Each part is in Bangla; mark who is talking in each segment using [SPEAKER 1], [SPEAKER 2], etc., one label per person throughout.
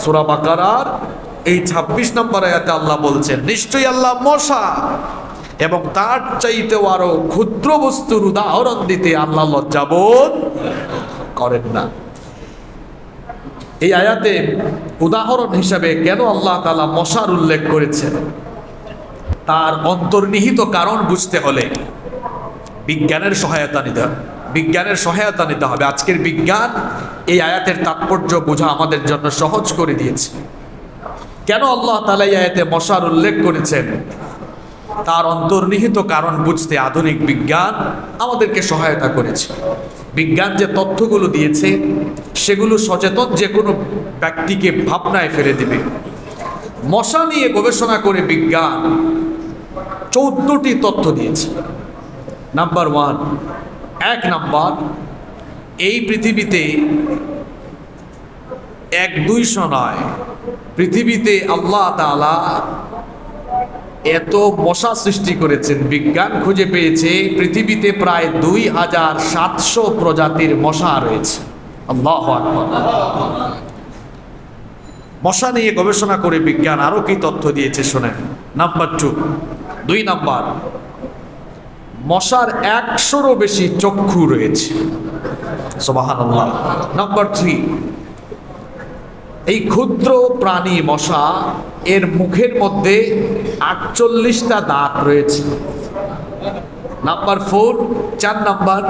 [SPEAKER 1] সূরা বাকারার এই 26 নম্বর আয়াতে আল্লাহ বলছেন, নিশ্চয়ই আল্লাহ মশা এবং তার চাইতেও আরো ক্ষুদ্র বস্তুর উদাহরণ দিতে আল্লাহ লজ্জাবোধ করেন না। এই আয়াতে উদাহরণ হিসাবে কেন আল্লাহ তাআলা মশার উল্লেখ করেছেন, তার অন্তর্নিহিত কারণ বুঝতে হলে বিজ্ঞানের সহায়তা নিতে হবে। আজকের বিজ্ঞান এই আয়াতের তাৎপর্য বোঝা আমাদের জন্য সহজ করে দিয়েছে। কেন আল্লাহ তাআলা এই আয়াতে মশার উল্লেখ করেছেন, তার অন্তর্নিহিত কারণ বুঝতে আধুনিক বিজ্ঞান আমাদেরকে সহায়তা করেছে। বিজ্ঞান যে তথ্যগুলো দিয়েছে সেগুলো সচেতন যে কোনো ব্যক্তিকে ভাবনায় ফেলে দিবে। মশা নিয়ে গবেষণা করে বিজ্ঞান 14টি তথ্য দিয়েছে। নাম্বার 1 নাম্বার, এই পৃথিবীতে 1-200 নয়, পৃথিবীতে আল্লাহ তাআলা এত মশা সৃষ্টি করেছেন, বিজ্ঞান খুঁজে পেয়েছে পৃথিবীতে প্রায় 2700 প্রজাতির মশা রয়েছে। আল্লাহু আকবার। মশা নিয়ে গবেষণা করে বিজ্ঞান আরো কি তথ্য দিয়েছে শোনেন। নাম্বার 2 নাম্বার, মশার 100-রও বেশি চক্ষু রয়েছে। সুবহানাল্লাহ। নাম্বার 3, এই ক্ষুদ্র প্রাণী মশা এর মুখের মধ্যে 48টা দাঁত রয়েছে। নাম্বার 4 নাম্বার,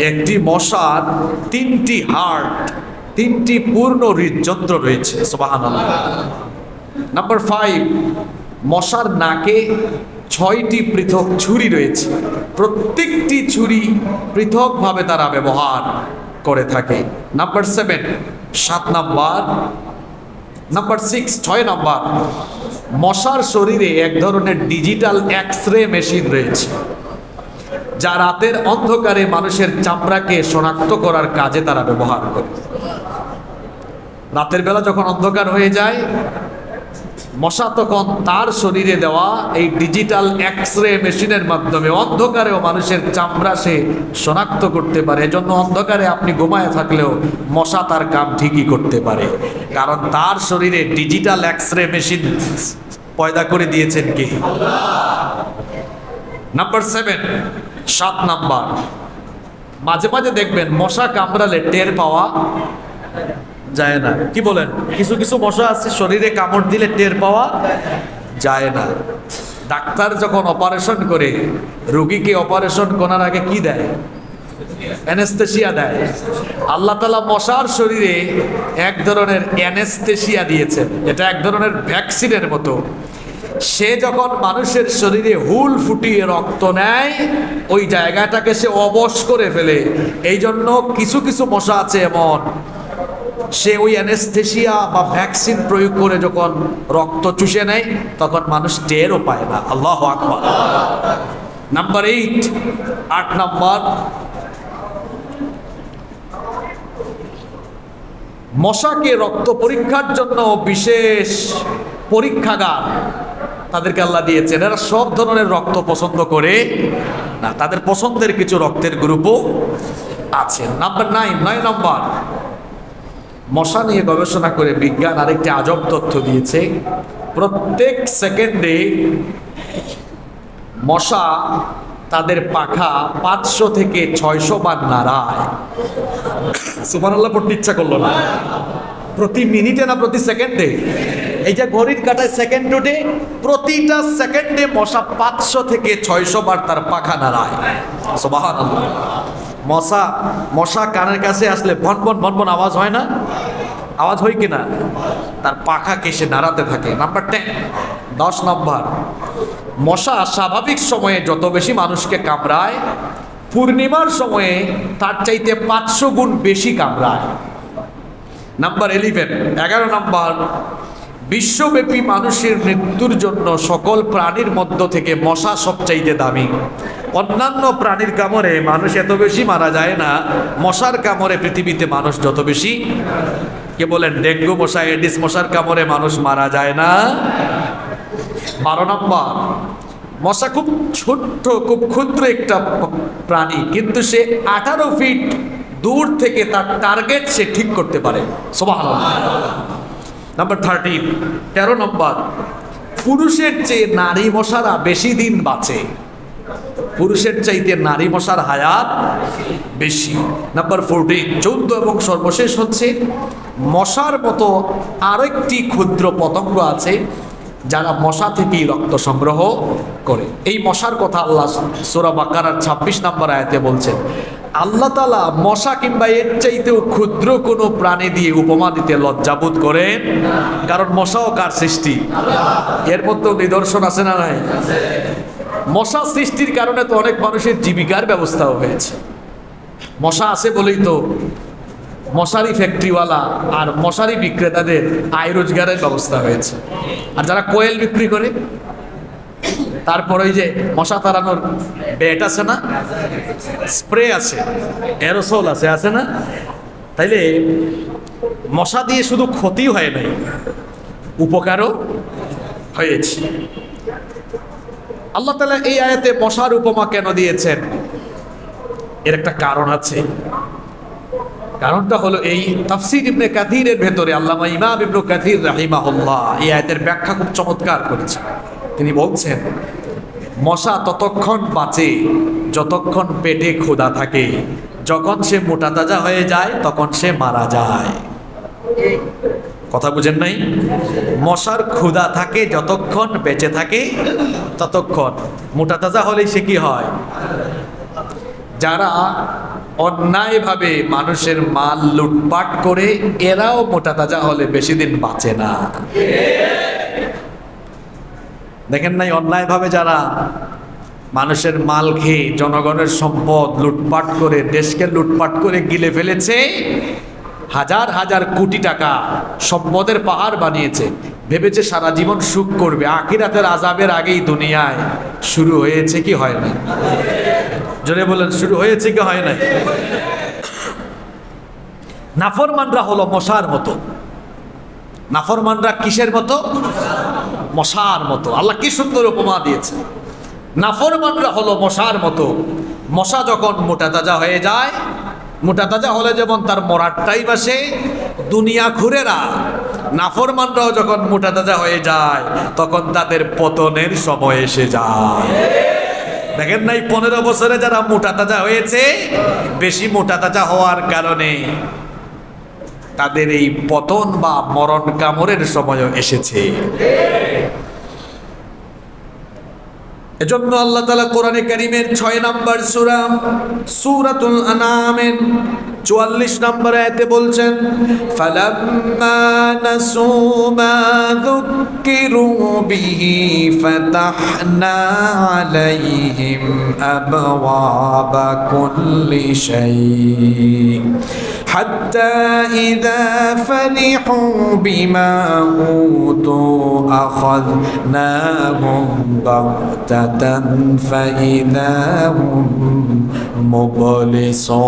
[SPEAKER 1] একটি মশার 3টি হার্ট, 3টি পূর্ণ হৃদযন্ত্র রয়েছে। সুবহানাল্লাহ। নাম্বার 5, মশার নাকে 6টি পৃথক ছুরি রয়েছে। প্রত্যেকটি ছুরি পৃথকভাবে তারা ব্যবহার করে থাকে। নাম্বার 7 নাম্বার, নাম্বার 6 নাম্বার, মশার শরীরে এক ধরনের ডিজিটাল এক্স-রে মেশিন রয়েছে, যা রাতের অন্ধকারে মানুষের চামড়াকে শনাক্ত করার কাজে তারা ব্যবহার করে। রাতের বেলা যখন অন্ধকার হয়ে যায়, মশা তখন তার শরীরে দেওয়া এই ডিজিটাল এক্স-রে মেশিনের মাধ্যমে অন্ধকারেও মানুষের চামড়া সে শনাক্ত করতে পারে। এজন্য অন্ধকারে আপনি ঘুমায় থাকলেও মশা তার কাম ঠিকই করতে পারে, কারণ তার শরীরে ডিজিটাল এক্স-রে মেশিন পয়দা করে দিয়েছেন কে? নাম্বার 7 নাম্বার, মাঝে মাঝে দেখবেন মশা কামড়ালে টের পাওয়া যায় না। কি বলেন? কিছু কিছু মশা আছে শরীরে কামড় দিলে টের পাওয়া যায় না। ডাক্তার যখন অপারেশন করে, রোগীকে অপারেশন করার আগে কি দেয়? অ্যানেস্থেসিয়া দেয়। আল্লাহ তাআলা মশার শরীরে এক ধরনের অ্যানেস্থেসিয়া দিয়েছেন, এটা এক ধরনের ভ্যাকসিনের মতো। সে যখন মানুষের শরীরে হুল ফুটিয়ে রক্ত নেয়, ওই জায়গাটাকে সে অবশ করে ফেলে। এই জন্য কিছু কিছু মশা আছে এমন, সে ওই অ্যানেস্থেসিয়া বা ভ্যাকসিন প্রয়োগ করে যখন রক্ত চুষে নেয় তখন মানুষ টেরও পায় না। আল্লাহু আকবার। নাম্বার 8 নাম্বার, মশাকে রক্ত পরীক্ষার জন্য বিশেষ পরীক্ষাগার তাদেরকে আল্লাহ দিয়েছেন। এরা সব ধরনের রক্ত পছন্দ করে না, তাদের পছন্দের কিছু রক্তের গ্রুপও আছে। নাম্বার 9 নম্বর, মশা নিয়ে গবেষণা করে বিজ্ঞান আরেকটি আজব তথ্য দিয়েছে। প্রত্যেক সেকেন্ডে মশা তাদের পাখা 500 থেকে 600 বার নাড়ায়। সুবহানাল্লাহ পড়তে ইচ্ছা করলো না? প্রতি মিনিটে না প্রতি সেকেন্ডে? এই যে ঘড়ির কাঁটায় সেকেন্ড ওঠে, প্রতিটা সেকেন্ডে মশা 500 থেকে 600 বার তার পাখা নাড়ায়। সুবহানাল্লাহ। মশা কানের কাছে আসলে ভনভন ভনভন আওয়াজ হয় না? আওয়াজ হয় কিনা? তার পাখাকে সে নাড়াতে থাকে। নাম্বার 10 নম্বর, মশা স্বাভাবিক সময়ে যত বেশি মানুষকে কামড়ায়, পূর্ণিমার সময়ে তার চাইতে 500 গুণ বেশি কামড়ায়। নাম্বার 11 নম্বর, বিশ্বব্যাপী মানুষের মৃত্যুর জন্য সকল প্রাণীর মধ্য থেকে মশা সবচাইতে দামি। অন্যান্য প্রাণীর কামড়ে মানুষ এত বেশি মারা যায় না, মশার কামড়ে পৃথিবীতে মানুষ যত বেশি। কে বলেন ডেঙ্গু মশা, এডিস মশার কামড়ে মানুষ মারা যায় না? 12 নম্বর, মশা খুব ছোট্ট, খুব ক্ষুদ্র একটা প্রাণী, কিন্তু সে 18 ফিট দূর থেকে তার টার্গেট সে ঠিক করতে পারে। সুবহানাল্লাহ। নাম্বার 13, 13 নম্বর, পুরুষের চেয়ে নারী মশারা বেশি দিন বাঁচে। পুরুষের চাইতে নারী মশার হায়াত বেশি। নাম্বার 14, 14 এবং সর্বশেষ হচ্ছে, মশার মতো আরেকটি ক্ষুদ্র পতঙ্গ আছে যারা মশা থেকেই রক্ত সংগ্রহ করে। এই মশার কথা আল্লাহ সূরা বাকারার 26 নম্বর আয়াতে বলছেন। আল্লাহ তাআলা মশা কিংবা এর চাইতেও ক্ষুদ্র কোনো প্রাণী দিয়ে উপমা দিতে লজ্জাবোধ করেন, কারণ মশাও কার সৃষ্টি? এর মধ্যেও নিদর্শন আছে না নাই? মশা সৃষ্টির কারণে তো অনেক মানুষের জীবিকার ব্যবস্থাও হয়েছে। মশা আছে বলেই তো মশারি ফ্যাক্টরিওয়ালা আর মশারি বিক্রেতাদের আয় রোজগারের ব্যবস্থা হয়েছে। আর যারা কোয়েল বিক্রি করে, তারপর ওই যে মশা তাড়ানোর ব্যাট আছে না, স্প্রে আছে, অ্যারোসল আছে, আছে না? তাইলে মশা দিয়ে শুধু ক্ষতি হয় নাই, উপকারও হয়েছে। আল্লাহ তাআলা এই আয়াতে মশার উপমা কেন দিয়েছেন, এর একটা কারণ আছে। কারণটা হলো এই তাফসীর ইবনে কাসীরের ভেতরে আল্লামা ইমাম ইবনে কাসীর রাহিমাহুল্লাহ এই আয়াতের ব্যাখ্যা খুব চমৎকার করেছেন। তিনি বলছেন, মশা ততক্ষণ বাঁচে যতক্ষণ পেটে ক্ষুধা থাকে, যখন সে মোটা তাজা হয়ে যায় তখন সে মারা যায়। কথা বুঝেন নাই? মশার ক্ষুধা থাকে যতক্ষণ, বেঁচে থাকে ততক্ষণ। মোটা তাজা হলেই সে কি হয়? যারা অন্যায়ভাবে মানুষের মাল লুটপাট করে, এরাও মোটা তাজা হলে বেশি দিন বাঁচে না। দেখেন নাই, অন্যায়ভাবে যারা মানুষের মাল খেয়ে জনগণের সম্পদ লুটপাট করে, দেশকে লুটপাট করে গিলে ফেলেছে, হাজার হাজার কোটি টাকা সম্পদের পাহাড় বানিয়েছে, ভেবেছে সারা জীবন সুখ করবে, আখিরাতের আযাবের আগেই দুনিয়ায় শুরু হয়েছে কি হয় না? জোরে বলেন, শুরু হয়েছে কি হয় না? নাফরমানরা হলো মশার মতো। নাফরমানরা কিসের মতো? মশার মতো। আল্লাহ কি সুন্দর উপমা দিয়েছে। নাফরমানরা হলো মশার মতো। মশা যখন মোটা তাজা হয়ে যায়, মোটা তাজা হলে যেমন তার মরার টাইম আসে, দুনিয়া ঘুরেরা নাফরমানরাও যখন মোটা তাজা হয়ে যায় তখন তাদের পতনের সময় এসে যায়। দেখেন নাই, 15 বছরে যারা মোটা তাজা হয়েছে, বেশি মোটা তাজা হওয়ার কারণে তাদের এই পতন বা মরণ কামড়ের সময়ও এসেছে। এজন্য আল্লাহ তাআলা কোরআনে কারীমের 6 নম্বর সূরা সূরাতুল আনআমের 44 নম্বর আয়াতে বলছেন, ফালাম্মা নাসু মা যুক্কিরু বিহি ফাতাহনা আলাইহিম আবওয়াবা কুল্লি শাই হাত্তা ইযা ফারিহু বিমা উতু আখাযনাহুম বাগতাতান ফাইযা হুম মুবলিসুন।